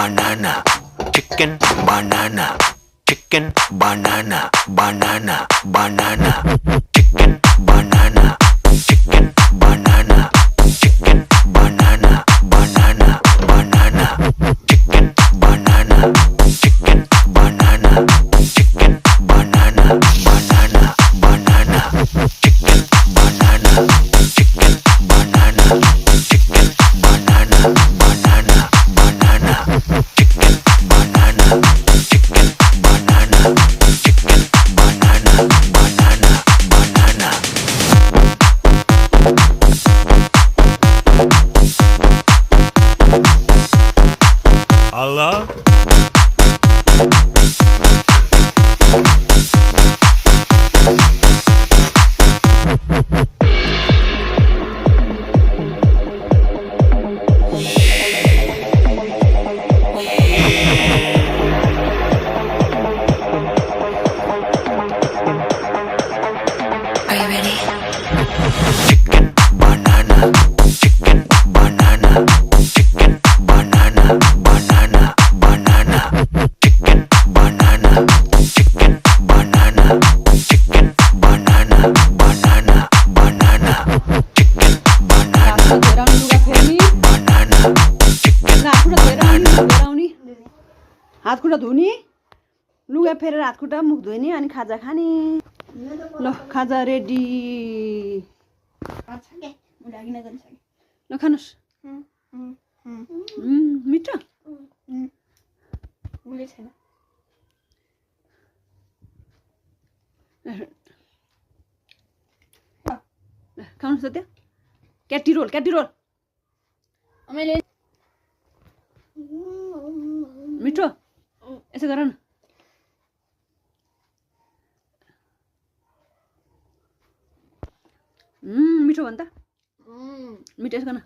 banana, chicken banana, chicken banana, banana, banana, chicken banana, chicken banana, chicken banana, banana, banana, chicken banana, chicken banana, chicken banana, banana, banana, chicken banana, chicken banana, chicken banana, banana, banana, chicken banana, chicken banana, chicken banana, banana, banana. Allah. Are you ready? Chicken banana, chicken banana, chicken banana, banana, banana, chicken banana, chicken banana, chicken banana, banana, banana, chicken banana, banana, chicken हात खुट्टा धुने लुगा फेरेर हात खुट्टा मुख धुने अनि खाजा खाने ल खाजा रेडी ल खानुस् मिठो खानुस् त त्यो क्याटी रोल मिठो यसो गर न मिठो भन् त मिठो यसो गर्न